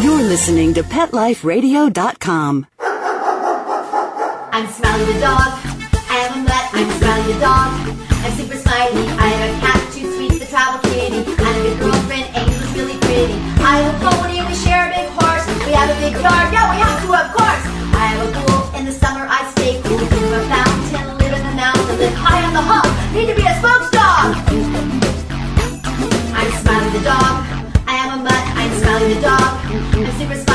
You're listening to PetLifeRadio.com. I'm Smiley the dog. I am a mutt. I'm Smiley the dog. I'm super smiley. I have a cat, 2 sweets, the travel kitty. I have a good girlfriend, Angel's really pretty. I have a pony, we share a big horse. We have a big yard, yeah, we have to, of course. I have a pool, in the summer I stay cool. Drink from a fountain, live in the mountain, live high on the hog. Need to be a spokesdog. I'm Smiley the dog. I am a mutt. I'm Smiley the dog. I'm super smiley.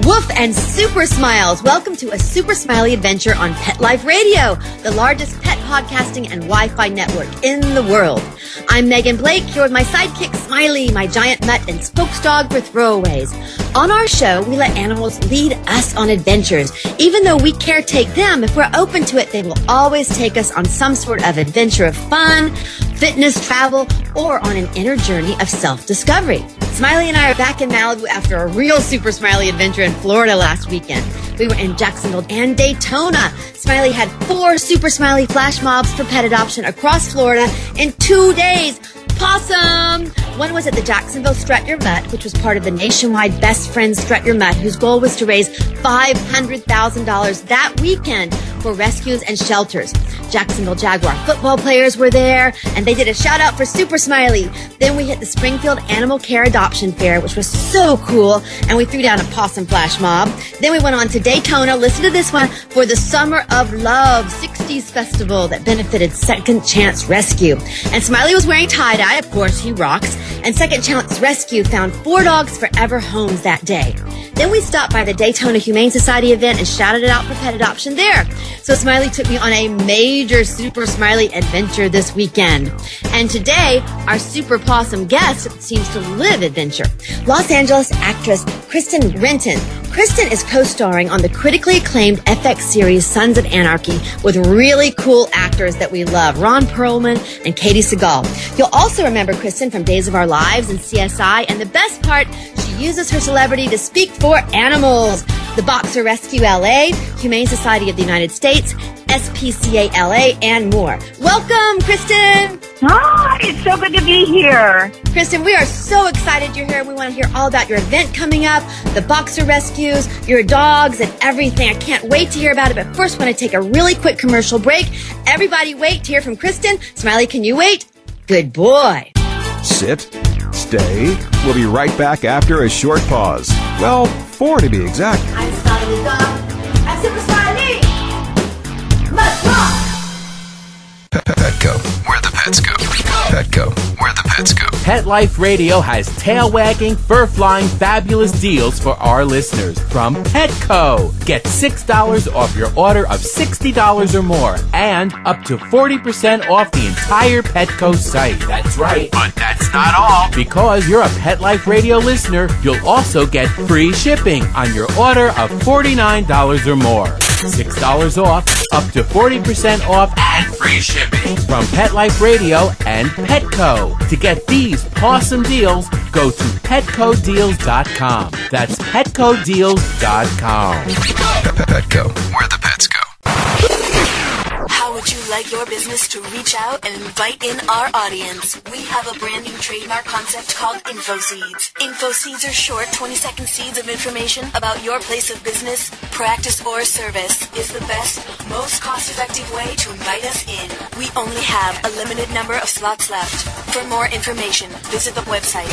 Woof and Super Smiles. Welcome to a Super Smiley adventure on Pet Life Radio, the largest pet podcasting and Wi-Fi network in the world. I'm Megan Blake, here with my sidekick Smiley, my giant mutt and spokesdog for throwaways. On our show, we let animals lead us on adventures. Even though we caretake them, if we're open to it, they will always take us on some sort of adventure of fun, fitness, travel, or on an inner journey of self-discovery. Smiley and I are back in Malibu after a real Super Smiley adventure in Florida last weekend. We were in Jacksonville and Daytona. Smiley had 4 Super Smiley flash mobs for pet adoption across Florida in 2 days. Possum! One was at the Jacksonville Strut Your Mutt, which was part of the nationwide Best Friends Strut Your Mutt, whose goal was to raise $500,000 that weekend for rescues and shelters. Jacksonville Jaguar football players were there, and they did a shout out for Super Smiley. Then we hit the Springfield Animal Care Adoption Fair, which was so cool, and we threw down a possum flash mob. Then we went on to Daytona, listen to this one, for the Summer of Love 60s Festival that benefited Second Chance Rescue. And Smiley was wearing tie-dye, of course, he rocks, and Second Chance Rescue found 4 dogs forever homes that day. Then we stopped by the Daytona Humane Society event and shouted it out for pet adoption there. So Smiley took me on a major Super Smiley adventure this weekend. And today, our Super Possum guest seems to live adventure. Los Angeles actress Kristen Renton. Kristen is co-starring on the critically acclaimed FX series Sons of Anarchy with really cool actors that we love, Ron Perlman and Katie Seagal. You'll also remember Kristen from Days of Our Lives and CSI, and the best part, she uses her celebrity to speak for animals. The Boxer Rescue LA, Humane Society of the United States, SPCA LA, and more. Welcome, Kristen! Hi, it's so good to be here. Kristen, we are so excited you're here. We want to hear all about your event coming up, the Boxer Rescues, your dogs, and everything. I can't wait to hear about it, but first I want to take a really quick commercial break. Everybody wait to hear from Kristen. Smiley, can you wait? Good boy. Sit. Stay. We'll be right back after a short pause. Well, 4 to be exact. I'm Smiley the dog. I'm Super Smiley. Must rock. Petco, where the pets go. Petco, where the pets go. Pet Life Radio has tail-wagging, fur-flying, fabulous deals for our listeners from Petco. Get $6 off your order of $60 or more and up to 40% off the entire Petco site. That's right. But that's not all. Because you're a Pet Life Radio listener, you'll also get free shipping on your order of $49 or more. $6 off, up to 40% off, and free shipping from Pet Life Radio and Petco. To get these awesome deals, go to PetcoDeals.com. That's PetcoDeals.com. Petco, where the pets go. How would you like your business to reach out and invite in our audience? We have a brand new trademark concept called InfoSeeds. InfoSeeds are short 20-second seeds of information about your place of business, practice, or service. Is the best, most cost-effective way to invite us in. We only have a limited number of slots left. For more information, visit the website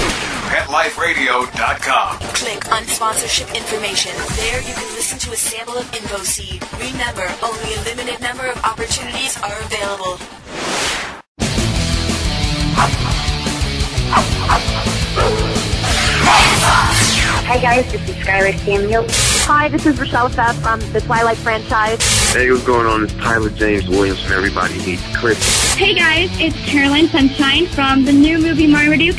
PetLifeRadio.com. Click on sponsorship information. There you can listen to a sample of InfoSeed. Remember, only a limited number of opportunities are available. Hi guys, this is Skylar Samuel. Hi, this is Rochelle Fab from the Twilight franchise. Hey, what's going on? It's Tyler James Williams from Everybody Needs Chris. Hey guys, it's Caroline Sunshine from the new movie Marmaduke.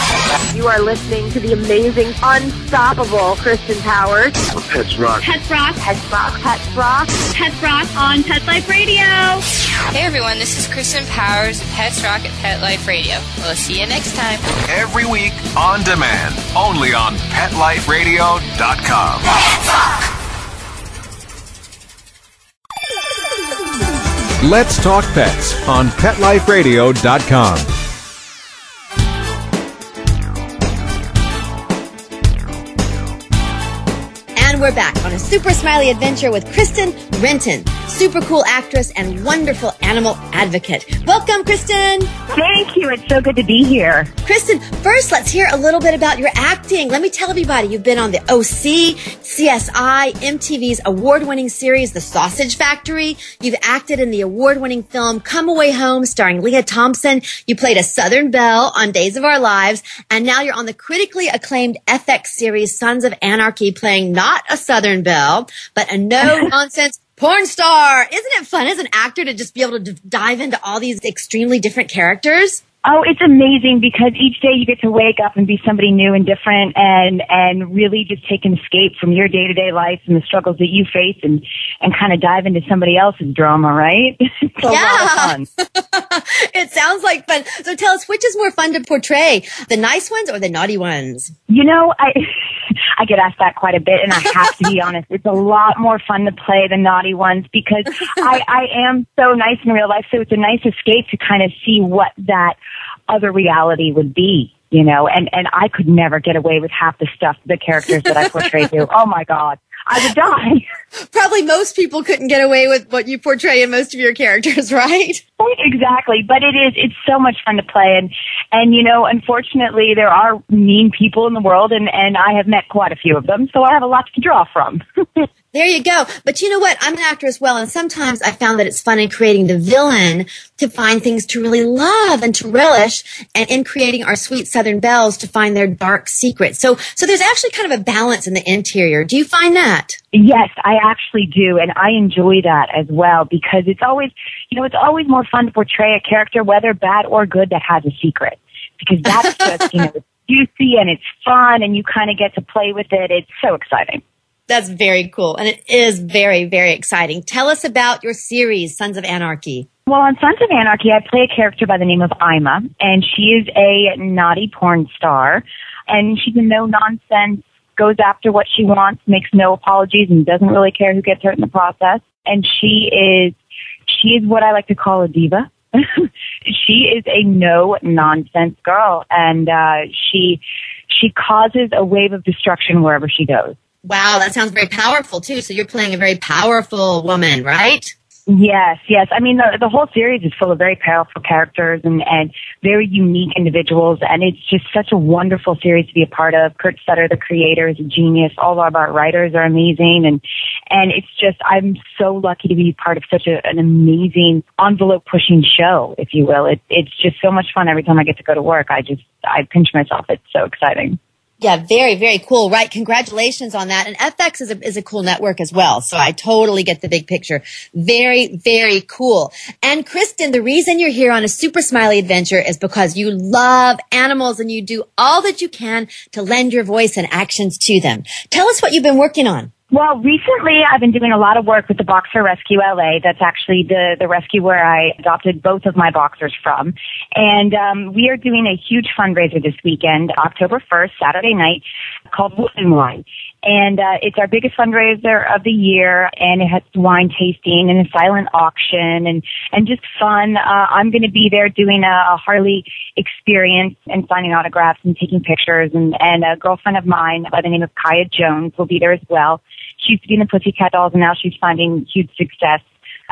You are listening to the amazing, unstoppable Kristen Powers. Pets Rock. Pets Rock. Pets Rock. Pets Rock. Pets Rock on Pet Life Radio. Hey everyone, this is Kristen Powers of Pets Rock at Pet Life Radio. We'll see you next time. Every week on demand, only on PetLifeRadio.com. Let's Talk Pets on PetLifeRadio.com. And we're back on a super smiley adventure with Kristen Renton, super cool actress and wonderful animal advocate. Welcome, Kristen. Thank you. It's so good to be here. Kristen, first let's hear a little bit about your acting. Let me tell everybody, you've been on the OC, CSI, MTV's award-winning series, The Sausage Factory. You've acted in the award-winning film Come Away Home starring Leah Thompson. You played a Southern Belle on Days of Our Lives. And now you're on the critically acclaimed FX series Sons of Anarchy, playing not a Southern Belle, but a no-nonsense porn star. Isn't it fun as an actor to just be able to dive into all these extremely different characters? Oh, it's amazing because each day you get to wake up and be somebody new and different and really just take an escape from your day-to-day life and the struggles that you face and kind of dive into somebody else's drama, right? It's a lot of fun. It sounds like fun. So tell us, which is more fun to portray, the nice ones or the naughty ones? You know, I get asked that quite a bit, and I have to be honest. It's a lot more fun to play the naughty ones because I am so nice in real life, so it's a nice escape to kind of see what that other reality would be, you know, and I could never get away with half the stuff, the characters that I portray to. Oh, my God. I would die. Probably most people couldn't get away with what you portray in most of your characters, right? Exactly. But it's so much fun to play. And, you know, unfortunately, there are mean people in the world, and I have met quite a few of them, so I have a lot to draw from. There you go. But you know what? I'm an actor as well, and sometimes I found that it's fun in creating the villain to find things to really love and to relish, and in creating our sweet Southern belles to find their dark secrets. So there's actually kind of a balance in the interior. Do you find that? Yes, I actually do, and I enjoy that as well because it's always more fun to portray a character, whether bad or good, that has a secret, because that's just, you know, it's juicy and it's fun and you kind of get to play with it. It's so exciting. That's very cool, and it is very, very exciting. Tell us about your series, Sons of Anarchy. Well, on Sons of Anarchy, I play a character by the name of Ima, and she is a naughty porn star, and she's a no-nonsense, goes after what she wants, makes no apologies, and doesn't really care who gets hurt in the process. And she is what I like to call a diva. She is a no-nonsense girl, and she causes a wave of destruction wherever she goes. Wow, that sounds very powerful, too. So you're playing a very powerful woman, right? Yes. I mean, the whole series is full of very powerful characters and very unique individuals, and it's just such a wonderful series to be a part of. Kurt Sutter, the creator, is a genius. All of our writers are amazing, and it's just, I'm so lucky to be part of such an amazing envelope-pushing show, if you will. It's just so much fun every time I get to go to work. I pinch myself. It's so exciting. Yeah, very, very cool. Right. Congratulations on that. And FX is a cool network as well. So I totally get the big picture. Very, very cool. And Kristen, the reason you're here on a Super Smiley Adventure is because you love animals and you do all that you can to lend your voice and actions to them. Tell us what you've been working on. Well, recently I've been doing a lot of work with the Boxer Rescue LA. That's actually the rescue where I adopted both of my boxers from. And we are doing a huge fundraiser this weekend, October 1st, Saturday night, called Woof and Wine. And it's our biggest fundraiser of the year, and it has wine tasting and a silent auction and just fun. I'm going to be there doing a Harley experience and signing autographs and taking pictures. And a girlfriend of mine by the name of Kaya Jones will be there as well. She used to be in the Pussycat Dolls, and now she's finding huge success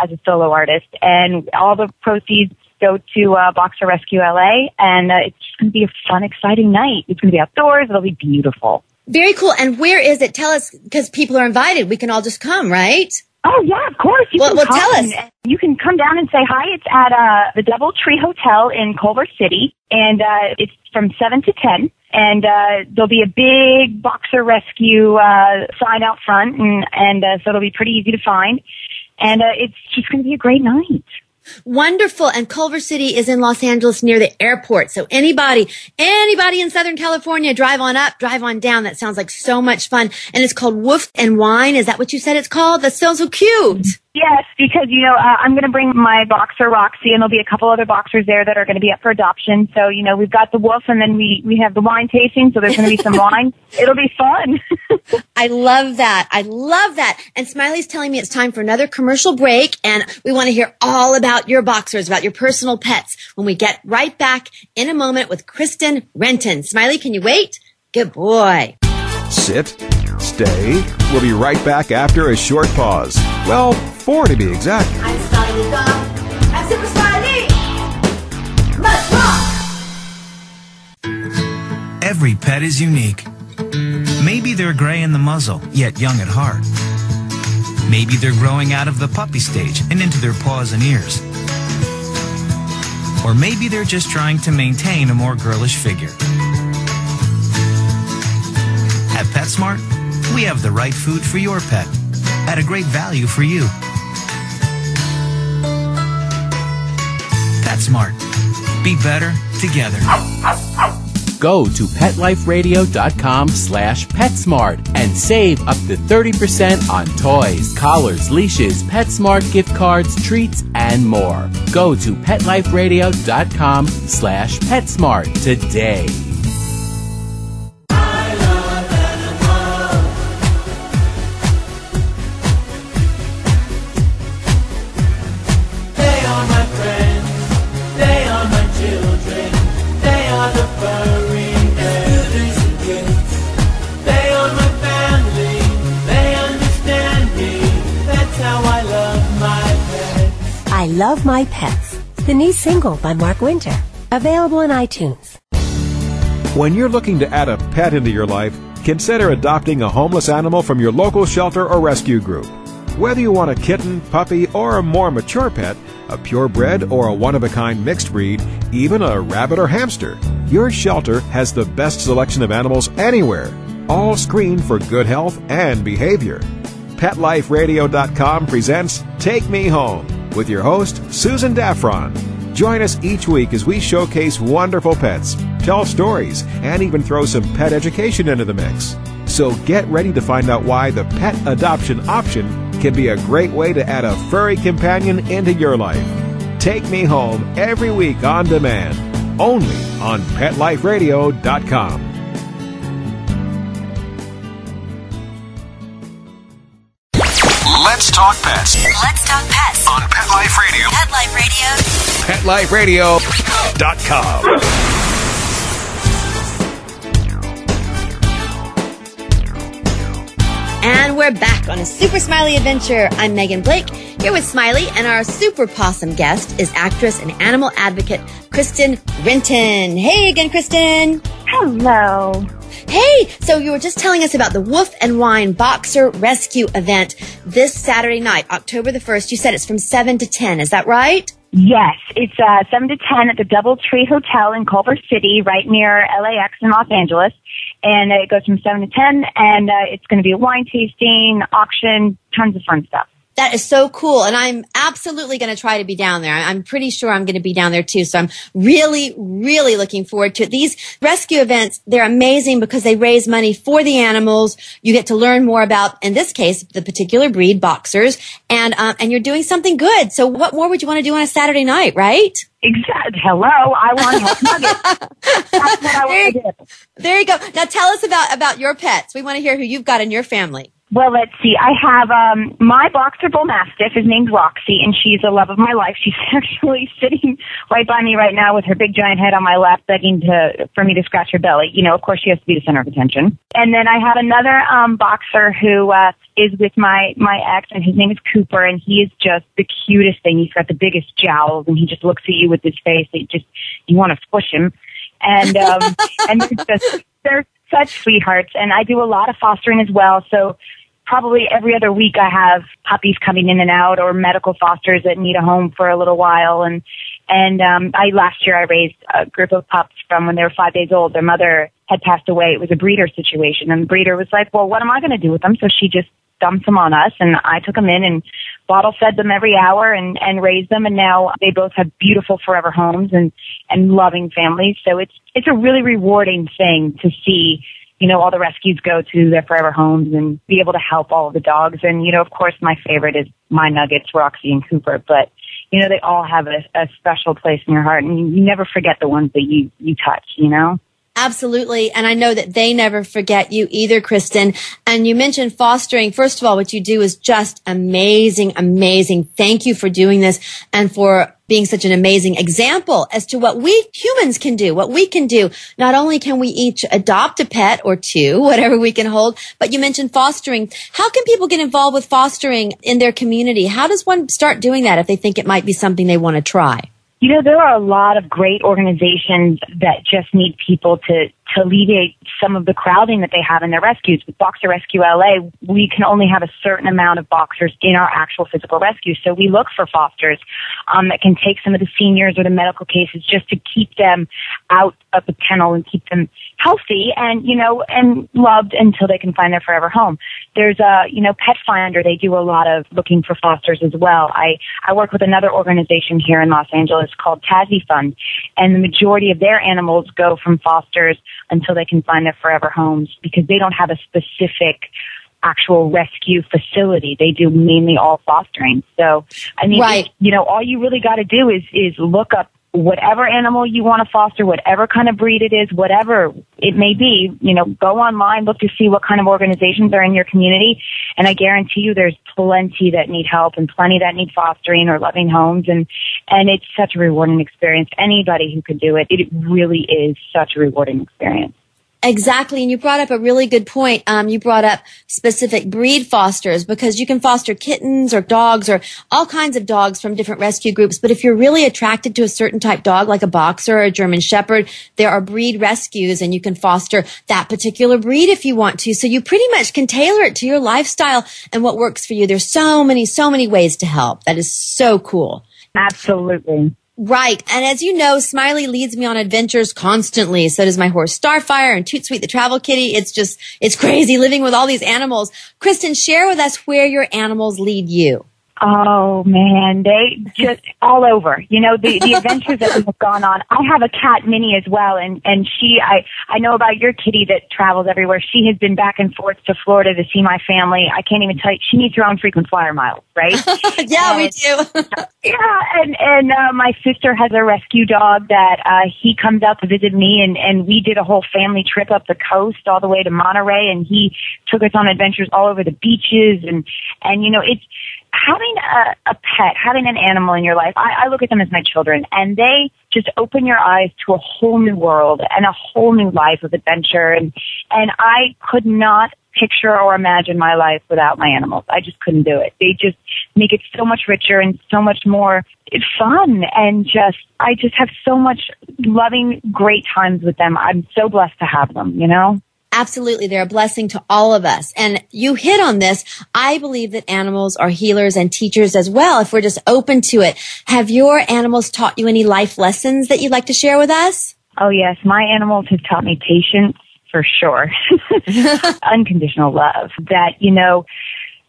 as a solo artist. And all the proceeds go to Boxer Rescue LA, and it's just going to be a fun, exciting night. It's going to be outdoors. It'll be beautiful. Very cool. And where is it? Tell us, because people are invited. We can all just come, right? Oh, yeah, of course. Well, tell us. You can come down and say hi. It's at the Doubletree Hotel in Culver City, and it's from 7 to 10. And there'll be a big Boxer Rescue sign out front, and so it'll be pretty easy to find. And it's just going to be a great night. Wonderful. And Culver City is in Los Angeles near the airport. So anybody in Southern California, drive on up, drive on down. That sounds like so much fun. And it's called Woof and Wine. Is that what you said it's called? That sounds so cute. Yes, because, I'm going to bring my boxer, Roxy, and there'll be a couple other boxers there that are going to be up for adoption. So, we've got the wolf, and then we have the wine tasting, so there's going to be some wine. It'll be fun. I love that. And Smiley's telling me it's time for another commercial break, and we want to hear all about your boxers, about your personal pets, when we get right back in a moment with Kristen Renton. Smiley, can you wait? Good boy. Sit. Stay. We'll be right back after a short pause. Well, 4 to be exact. I'm Smiley the dog. I'm Super Smiley. Let's rock! Every pet is unique. Maybe they're gray in the muzzle, yet young at heart. Maybe they're growing out of the puppy stage and into their paws and ears. Or maybe they're just trying to maintain a more girlish figure. At PetSmart, we have the right food for your pet at a great value for you. PetSmart. Be better together. Go to PetLifeRadio.com/PetSmart and save up to 30% on toys, collars, leashes, PetSmart gift cards, treats, and more. Go to PetLifeRadio.com/PetSmart today. I Love My Pets, the new single by Mark Winter, available on iTunes. When you're looking to add a pet into your life, consider adopting a homeless animal from your local shelter or rescue group. Whether you want a kitten, puppy, or a more mature pet, a purebred or a one-of-a-kind mixed breed, even a rabbit or hamster, your shelter has the best selection of animals anywhere, all screened for good health and behavior. PetLifeRadio.com presents Take Me Home with your host, Susan Daffron. Join us each week as we showcase wonderful pets, tell stories, and even throw some pet education into the mix. So get ready to find out why the pet adoption option can be a great way to add a furry companion into your life. Take Me Home every week on demand, only on PetLifeRadio.com. Let's talk pets. Let's talk pets On Pet Life Radio. Pet Life Radio. PetLifeRadio.com. And we're back on a Super Smiley adventure. I'm Megan Blake, here with Smiley, and our super possum guest is actress and animal advocate Kristen Renton. Hey again, Kristen. Hello. Hey, so you were just telling us about the Woof and Wine Boxer Rescue event this Saturday night, October the 1st. You said it's from 7 to 10. Is that right? Yes, it's 7 to 10 at the Doubletree Hotel in Culver City, right near LAX in Los Angeles. And it goes from 7 to 10, and it's going to be a wine tasting, auction, tons of fun stuff. That is so cool. And I'm absolutely going to try to be down there. I'm pretty sure I'm going to be down there too. So I'm really, really looking forward to it. These rescue events, they're amazing because they raise money for the animals. You get to learn more about, in this case, the particular breed, boxers, and you're doing something good. So what more would you want to do on a Saturday night, right? Exactly. Hello. I want health nuggets. That's what I want to do. There you go. Now tell us about your pets. We want to hear who you've got in your family. Well, let's see. I have my boxer bull mastiff is named Roxy, and she's the love of my life. She's actually sitting right by me right now with her big giant head on my lap, begging for me to scratch her belly. You know, of course, she has to be the center of attention. And then I have another boxer who is with my ex, and his name is Cooper, and he is just the cutest thing. He's got the biggest jowls, and he just looks at you with his face. You want to squish him. And and they're such sweethearts. And I do a lot of fostering as well, so probably every other week I have puppies coming in and out, or medical fosters that need a home for a little while. And last year I raised a group of pups from when they were 5 days old. Their mother had passed away. It was a breeder situation, and the breeder was like, well, what am I going to do with them? So she just dumped them on us, and I took them in and bottle fed them every hour and raised them. And now they both have beautiful forever homes and loving families. So it's a really rewarding thing to see, you know, all the rescues go to their forever homes and be able to help all of the dogs. And, you know, of course, my favorite is my nuggets, Roxy and Cooper. But, you know, they all have a special place in your heart, and you never forget the ones that you touch, you know? Absolutely. And I know that they never forget you either, Kristen. And you mentioned fostering. First of all, what you do is just amazing, amazing. Thank you for doing this and for being such an amazing example as to what we humans can do, what we can do. Not only can we each adopt a pet or two, whatever we can hold, but you mentioned fostering. How can people get involved with fostering in their community? How does one start doing that if they think it might be something they want to try? You know, there are a lot of great organizations that just need people to alleviate some of the crowding that they have in their rescues. With Boxer Rescue LA, we can only have a certain amount of boxers in our actual physical rescue. So we look for fosters that can take some of the seniors or the medical cases just to keep them out of the kennel and keep them healthy and, you know, and loved until they can find their forever home. There's Pet Finder. They do a lot of looking for fosters as well. I work with another organization here in Los Angeles called Tassie Fund, and the majority of their animals go from fosters until they can find their forever homes because they don't have a specific actual rescue facility. They do mainly all fostering. So, I mean, right. All you really got to do is look up whatever animal you want to foster, whatever kind of breed it is, whatever it may be, go online, look to see what kind of organizations are in your community. And I guarantee you there's plenty that need help and plenty that need fostering or loving homes. And it's such a rewarding experience. Anybody who could do it, it really is such a rewarding experience. Exactly. And you brought up a really good point. You brought up specific breed fosters because you can foster kittens or dogs or all kinds of dogs from different rescue groups. But if you're really attracted to a certain type dog, like a boxer or a German shepherd, there are breed rescues and you can foster that particular breed if you want to. So you pretty much can tailor it to your lifestyle and what works for you. There's so many ways to help. That is so cool. Absolutely. Right. And as you know, Smiley leads me on adventures constantly. So does my horse Starfire and Toot Sweet the travel kitty. It's crazy living with all these animals. Kristen, share with us where your animals lead you. Oh man, they just all over. The adventures that we've gone on. I have a cat, Minnie, as well, and she, I know about your kitty that travels everywhere. She has been back and forth to Florida to see my family. I can't even tell you. She needs her own frequent flyer miles, right? Yeah, we do. Yeah, and my sister has a rescue dog that he comes out to visit me, and we did a whole family trip up the coast all the way to Monterey, and he took us on adventures all over the beaches, and it's having a pet, having an animal in your life. I look at them as my children, and they just open your eyes to a whole new world and a whole new life of adventure, and I could not picture or imagine my life without my animals. I just couldn't do it. They just make it so much richer and so much more fun, and I just have so much loving, great times with them. I'm so blessed to have them, Absolutely. They're a blessing to all of us. And you hit on this. I believe that animals are healers and teachers as well, if we're just open to it. Have your animals taught you any life lessons that you'd like to share with us? Oh, yes. My animals have taught me patience, for sure. Unconditional love. That,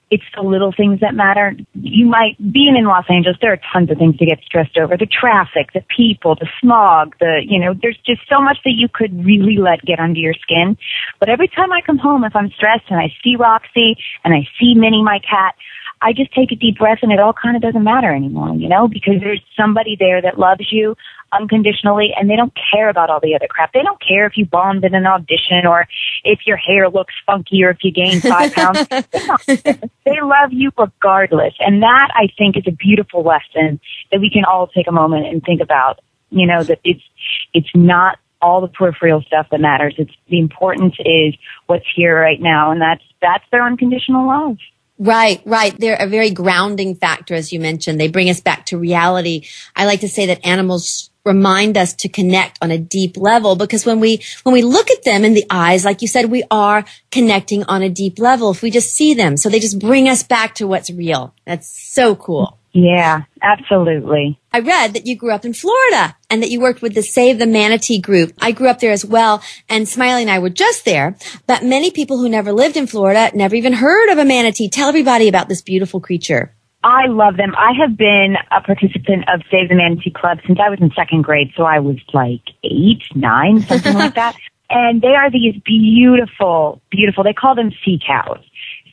it's the little things that matter. Being in Los Angeles, there are tons of things to get stressed over. The traffic, the people, the smog, there's just so much that you could really let get under your skin. But every time I come home, if I'm stressed and I see Roxy and I see Minnie, my cat, I just take a deep breath and it all kind of doesn't matter anymore, because there's somebody there that loves you unconditionally, and they don't care about all the other crap. They don't care if you bombed in an audition or if your hair looks funky or if you gain 5 pounds. They love you regardless. And that, I think, is a beautiful lesson that we can all take a moment and think about, that it's not all the peripheral stuff that matters. It's the importance is what's here right now, and that's their unconditional love. Right. They're a very grounding factor, as you mentioned. They bring us back to reality. I like to say that animals remind us to connect on a deep level, because when we look at them in the eyes, like you said, we are connecting on a deep level if we just see them. So they just bring us back to what's real. That's so cool. Yeah, absolutely. I read that you grew up in Florida and that you worked with the Save the Manatee group. I grew up there as well, and Smiley and I were just there, but many people who never lived in Florida never even heard of a manatee. Tell everybody about this beautiful creature. I love them. I have been a participant of Save the Manatee Club since I was in 2nd grade, so I was like 8, 9, something like that. And they are these beautiful, they call them sea cows.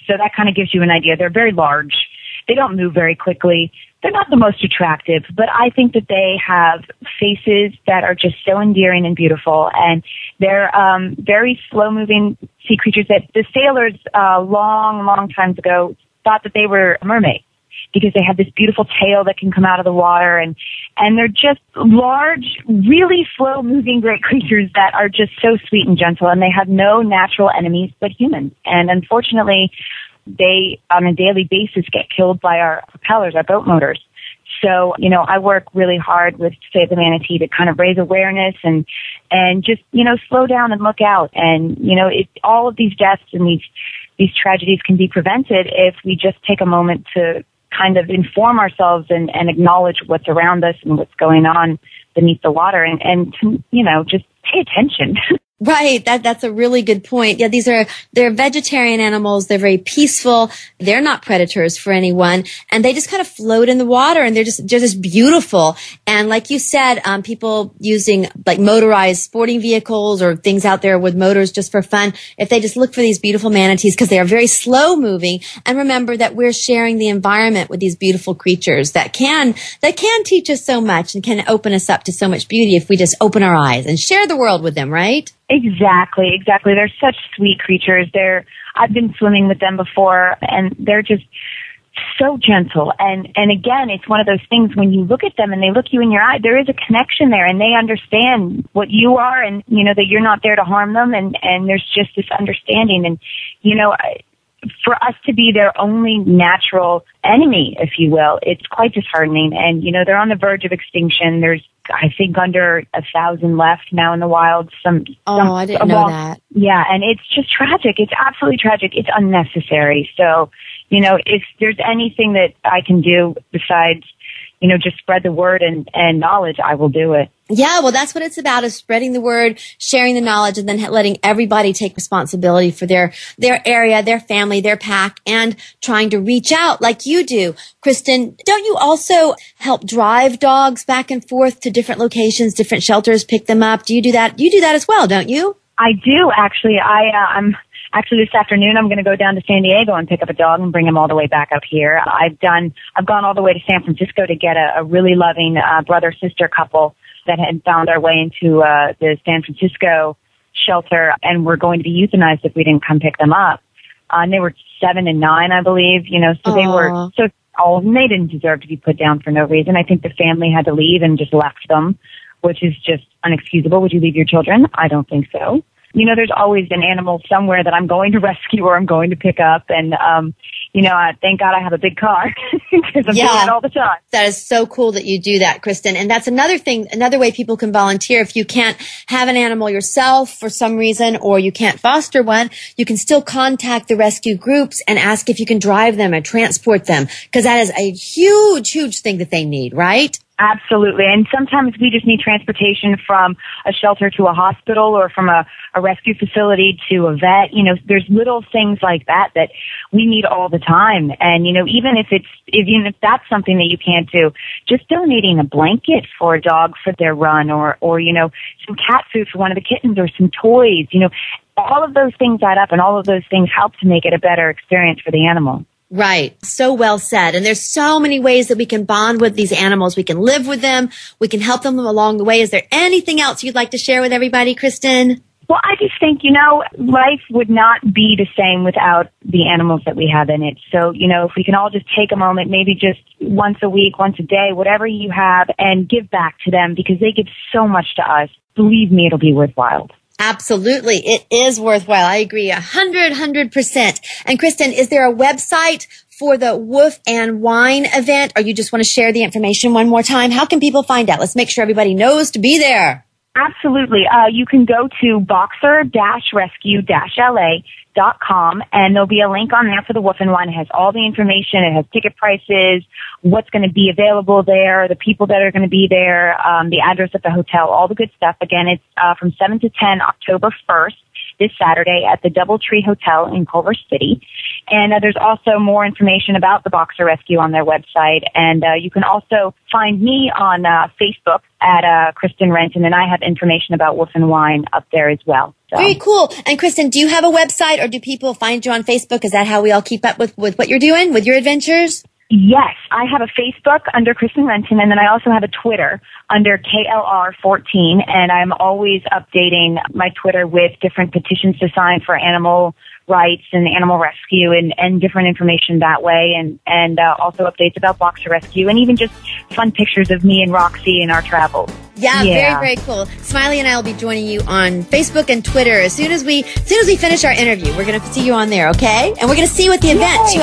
So that kind of gives you an idea. They're very large. They don't move very quickly. They're not the most attractive, but I think that they have faces that are just so endearing and beautiful. And they're very slow-moving sea creatures that the sailors long times ago thought that they were mermaids, because they have this beautiful tail that can come out of the water, and they're just large, really slow-moving great creatures that are just so sweet and gentle, and they have no natural enemies but humans. And unfortunately, they, on a daily basis, get killed by our propellers, our boat motors. So, I work really hard with Save the Manatee to kind of raise awareness and just, slow down and look out. And, all of these deaths and these tragedies can be prevented if we just take a moment to kind of inform ourselves and acknowledge what's around us and what's going on beneath the water and to, just pay attention. Right. That's a really good point. Yeah, they're vegetarian animals. They're very peaceful. They're not predators for anyone. And they just kind of float in the water, and they're just beautiful. And like you said, people using like motorized sporting vehicles or things out there with motors just for fun, if they just look for these beautiful manatees, because they are very slow moving, and remember that we're sharing the environment with these beautiful creatures that can teach us so much and can open us up to so much beauty if we just open our eyes and share the world with them, right? Exactly. They're such sweet creatures. I've been swimming with them before, and they're just so gentle. And again, it's one of those things when you look at them and they look you in your eye, there is a connection there, and they understand what you are, and that you're not there to harm them, and there's just this understanding. And for us to be their only natural enemy, if you will, it's quite disheartening. And they're on the verge of extinction. There's, I think, under 1,000 left now in the wild. I didn't know that. Yeah, and it's just tragic. It's absolutely tragic. It's unnecessary. So, if there's anything that I can do besides, just spread the word and knowledge, I will do it. Yeah, well, that's what it's about, is spreading the word, sharing the knowledge, and then letting everybody take responsibility for their area, their family, their pack, and trying to reach out like you do. Kristen, don't you also help drive dogs back and forth to different locations, different shelters, pick them up? Do you do that? You do that as well, don't you? I do, actually. I'm actually, this afternoon, I'm going to go down to San Diego and pick up a dog and bring him all the way back up here. I've gone all the way to San Francisco to get a really loving brother-sister couple that had found our way into the San Francisco shelter, and were going to be euthanized if we didn't come pick them up. And they were 7 and 9, I believe, so they were so old, and they didn't deserve to be put down for no reason. I think the family had to leave and just left them, which is just unexcusable. Would you leave your children? I don't think so. There's always an animal somewhere that I'm going to rescue or I'm going to pick up. And, thank God I have a big car because I'm doing it all the time. That is so cool that you do that, Kristen. And that's another way people can volunteer. If you can't have an animal yourself for some reason, or you can't foster one, you can still contact the rescue groups and ask if you can drive them and transport them, because that is a huge thing that they need, right? Absolutely. And sometimes we just need transportation from a shelter to a hospital, or from a rescue facility to a vet. There's little things like that we need all the time. And, even if that's something that you can't do, just donating a blanket for a dog for their run, or some cat food for one of the kittens, or some toys, all of those things add up, and all of those things help to make it a better experience for the animal. Right. So well said. And there's so many ways that we can bond with these animals. We can live with them. We can help them along the way. Is there anything else you'd like to share with everybody, Kristen? Well, I just think, life would not be the same without the animals that we have in it. So, if we can all just take a moment, maybe just once a week, once a day, whatever you have, and give back to them, because they give so much to us. Believe me, it'll be worthwhile. Absolutely. It is worthwhile. I agree 100%. And Kristen, is there a website for the Woof and Wine event, or you just want to share the information one more time? How can people find out? Let's make sure everybody knows to be there. Absolutely. You can go to boxer-rescue-la.com, and there'll be a link on there for the Woof and Wine. It has all the information. It has ticket prices, what's going to be available there, the people that are going to be there, the address of the hotel, all the good stuff. Again, it's from 7 to 10, October 1st, this Saturday at the DoubleTree Hotel in Culver City. And there's also more information about the Boxer Rescue on their website. And you can also find me on Facebook at Kristen Renton, and I have information about Woof and Wine up there as well. So. Very cool. And Kristen, do you have a website, or do people find you on Facebook? Is that how we all keep up with what you're doing with your adventures? Yes, I have a Facebook under Kristen Renton, and then I also have a Twitter under KLR14, and I'm always updating my Twitter with different petitions to sign for animal rights and animal rescue and different information that way, and also updates about boxer rescue and even just fun pictures of me and Roxy in our travels. Yeah, very, very cool. Smiley and I will be joining you on Facebook and Twitter as soon as we finish our interview. We're going to see you on there, okay? And we're going to see you at the event too.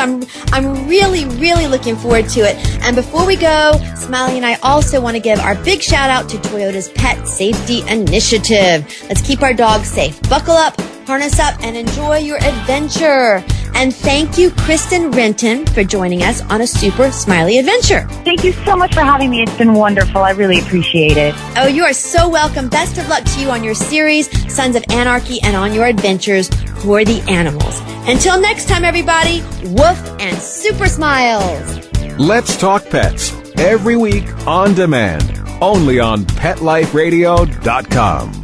I'm really, really looking forward to it. And before we go, Smiley and I also want to give our big shout out to Toyota's Pet Safety Initiative. Let's keep our dogs safe. Buckle up, harness up, and enjoy your adventure. And thank you, Kristen Renton, for joining us on a Super Smiley adventure. Thank you so much for having me. It's been wonderful. I really appreciate it. Oh, you are so welcome. Best of luck to you on your series, Sons of Anarchy, and on your adventures for the animals. Until next time, everybody, woof and super smiles. Let's Talk Pets, every week on demand, only on PetLifeRadio.com.